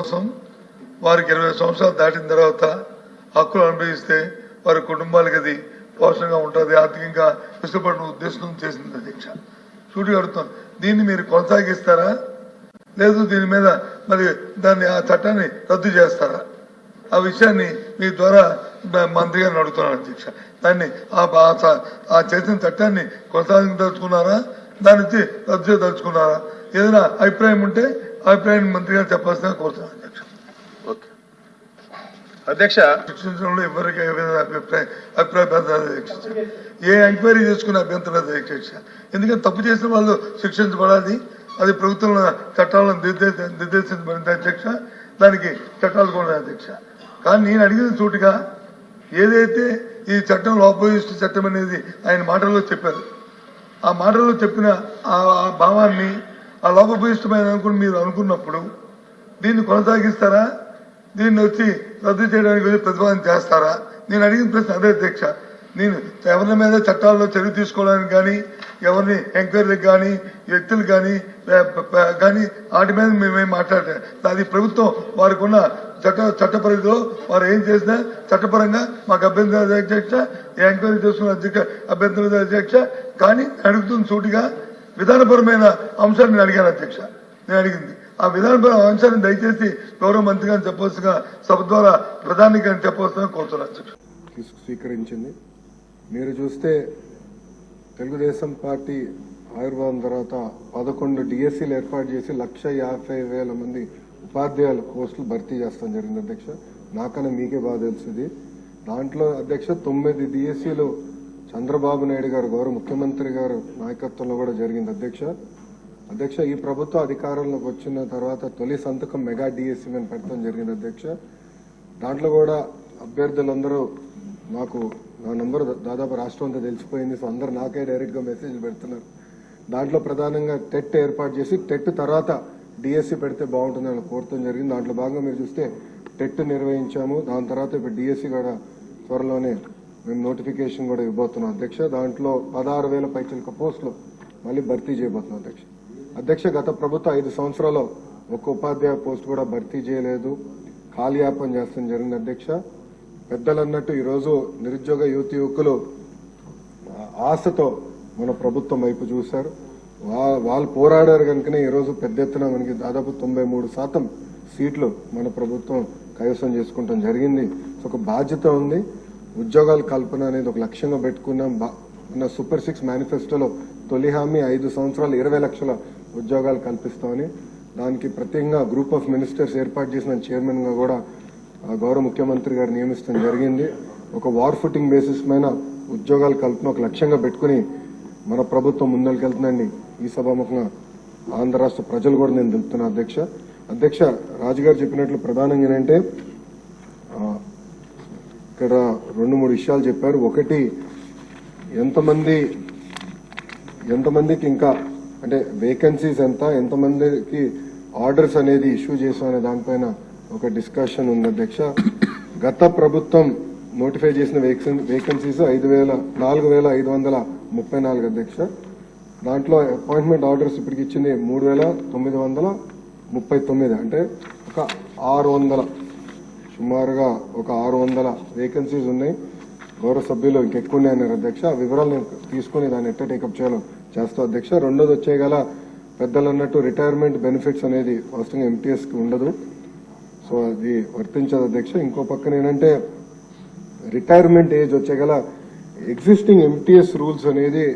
కోసం వారికి 20 సంవత్సరాలు దాటిన తర్వాత హక్కులు అనుభవిస్తే వారి కుటుంబాలకు అది పోషణగా ఉంటుంది, ఆర్థికంగా విసులుపడిన ఉద్దేశం చేసింది అధ్యక్ష. సూటిగా అడుగుతాం, దీన్ని మీరు కొనసాగిస్తారా లేదు దీని మీద మరి దాన్ని ఆ చట్టాన్ని రద్దు చేస్తారా? ఆ విషయాన్ని మీ ద్వారా మంత్రి గారిని అడుగుతున్నాను అధ్యక్ష. దాన్ని ఆ చేసిన చట్టాన్ని కొనసాగించదలుచుకున్నారా, దాని నుంచి రద్దు చేయదలుచుకున్నారా? ఏదైనా అభిప్రాయం ఉంటే అభిప్రాయాన్ని మంత్రి గారు చెప్పాల్సిన కోరుతున్నాను అధ్యక్ష. అధ్యక్ష, శిక్షించడంలో ఎవరికి అభిప్రాయం ఏ ఎంక్వైరీ చేసుకునే అభ్యంతరం అధ్యక్ష. ఎందుకంటే తప్పు చేసిన వాళ్ళు శిక్షించబడాలి, అది ప్రభుత్వం చట్టాలను నిర్దేశించబడింది అధ్యక్ష. దానికి చట్టాలు కూడా అధ్యక్ష. కానీ నేను అడిగిన సూటిగా ఏదైతే ఈ చట్టం లోపభూయిష్ట చట్టం అనేది ఆయన మాటల్లో చెప్పారు, ఆ మాటల్లో చెప్పిన ఆ భావాన్ని ఆ లోపభూయిష్టమైన అనుకుని మీరు అనుకున్నప్పుడు దీన్ని కొనసాగిస్తారా, దీన్ని వచ్చి రద్దు చేయడానికి ప్రతిపాదన చేస్తారా? నేను అడిగిన ప్రశ్న అదే అధ్యక్ష. నేను ఎవరి మీద చట్టాల్లో చర్య తీసుకోవడానికి కానీ, ఎవరిని ఎంక్వైరీలకు కానీ, వ్యక్తులు కానీ వాటి మీద మేమేం మాట్లాడలేదు. అది ప్రభుత్వం వారికి ఉన్న చట్ట పరిధిలో వారు ఏం చేసినా చట్టపరంగా మాకు అభ్యంతరం అధ్యక్ష, ఎంక్వైరీ చేసుకున్న అధ్యక్ష అభ్యంతరం అధ్యక్ష. కానీ అడుగుతున్న సూటిగా విధానపరమైన అంశాన్ని నేను అడిగాను అధ్యక్ష. నేను అడిగింది ఆ విధానపరమైన అంశాన్ని దయచేసి గౌరవ మంత్రి గారిని చెప్పవలసిన సభ ద్వారా ప్రధాని గారిని చెప్పవలసిన కోరుతున్నాను అధ్యక్ష. స్వీకరించింది. మీరు చూస్తే తెలుగుదేశం పార్టీ ఆవిర్భావం తర్వాత 11 డిఎస్సీలు ఏర్పాటు చేసి 1,50,000 మంది ఉపాధ్యాయుల పోస్టులు భర్తీ చేస్తాం జరిగింది అధ్యక్ష. నాకన్నా మీకే బాగా తెలుస్తుంది. దాంట్లో అధ్యక్ష 9 డిఎస్సీలు చంద్రబాబు నాయుడు గారు గౌరవ ముఖ్యమంత్రి గారు నాయకత్వంలో కూడా జరిగింది అధ్యక్ష. ఈ ప్రభుత్వం అధికారంలోకి వచ్చిన తర్వాత తొలి సంతకం మెగా డిఎస్సీ మీద పెట్టడం జరిగింది అధ్యక్ష. దాంట్లో కూడా అభ్యర్థులందరూ నాకు నా నంబర్ దాదాపు రాష్ట్రం అంతా తెలిసిపోయింది. సో అందరు నాకే డైరెక్ట్ గా మెసేజ్లు పెడుతున్నారు. దాంట్లో ప్రధానంగా టెట్ ఏర్పాటు చేసి టెట్ తర్వాత డిఎస్సీ పెడితే బాగుంటుందని కోరటం జరిగింది. దాంట్లో భాగంగా మీరు చూస్తే టెట్ నిర్వహించాము. దాని తర్వాత ఇప్పుడు డిఎస్సీ కూడా త్వరలోనే మేము నోటిఫికేషన్ కూడా ఇవ్వబోతున్నాం అధ్యక్ష. దాంట్లో 16,000 పైచిలక పోస్టులు మళ్ళీ భర్తీ చేయబోతున్నాం అధ్యక్ష. గత ప్రభుత్వం 5 సంవత్సరాల్లో ఒక్క ఉపాధ్యాయ పోస్ట్ కూడా భర్తీ చేయలేదు, కాలయాపన చేస్తాం జరిగింది అధ్యక్ష. పెద్దలు అన్నట్టు ఈరోజు నిరుద్యోగ యువకులు ఆశతో మన ప్రభుత్వం వైపు చూశారు. వాళ్ళు పోరాడారు కనుకనే ఈరోజు పెద్ద ఎత్తున మనకి దాదాపు 93% సీట్లు మన ప్రభుత్వం కైవసం చేసుకుంటాం జరిగింది. ఒక బాధ్యత ఉంది. ఉద్యోగాల కల్పన అనేది ఒక లక్ష్యంగా పెట్టుకున్నాం. మన సూపర్ 6 మేనిఫెస్టోలో తొలి హామీ 5 సంవత్సరాలు 20 లక్షల ఉద్యోగాలు కల్పిస్తామని, దానికి ప్రత్యేకంగా గ్రూప్ ఆఫ్ మినిస్టర్స్ ఏర్పాటు చేసిన చైర్మన్ గా కూడా గౌరవ ముఖ్యమంత్రి గారు నియమించడం జరిగింది. ఒక వార్ ఫుటింగ్ బేసిస్ మీద ఉద్యోగాల కల్పన ఒక లక్ష్యంగా పెట్టుకుని మన ప్రభుత్వం ముందరికెళ్తుందండి. ఈ సభాముఖంగా ఆంధ్ర రాష్ట్ర ప్రజలు కూడా నేను తెలుపుతున్నా అధ్యక్ష. రాజుగారు చెప్పినట్లు ప్రధానంగా ఏంటంటే ఇక్కడ 2-3 విషయాలు చెప్పారు. ఒకటి, ఎంతమందికి ఇంకా అంటే వేకెన్సీస్ ఎంతమందికి ఆర్డర్స్ అనేది ఇష్యూ చేసాం అనే దానిపైన ఒక డిస్కషన్ ఉంది అధ్యక్ష. గత ప్రభుత్వం నోటిఫై చేసిన వేకెన్సీస్ 4,534 అధ్యక్ష. దాంట్లో అపాయింట్మెంట్ ఆర్డర్స్ ఇప్పటికి ఇచ్చింది 3,939. అంటే ఒక 600 సుమారుగా ఒక 600 వేకెన్సీస్ ఉన్నాయి. గౌరవ సభ్యులు ఇంకెక్కువ ఉన్నాయన్నారు అధ్యక్ష. ఆ వివరాలు నేను తీసుకుని దాన్ని ఎట్లా టేకప్ చేయాలో చేస్తా అధ్యక్ష. రెండోది వచ్చేగల పెద్దలు అన్నట్టు రిటైర్మెంట్ బెనిఫిట్స్ అనేది వాస్తవంగా ఎంటీఎస్ కి ఉండదు, సో అది వర్తించదు అధ్యక్ష. ఇంకో పక్కన ఏంటంటే రిటైర్మెంట్ ఏజ్ వచ్చేగల ఎగ్జిస్టింగ్ ఎంటీఎస్ రూల్స్ అనేది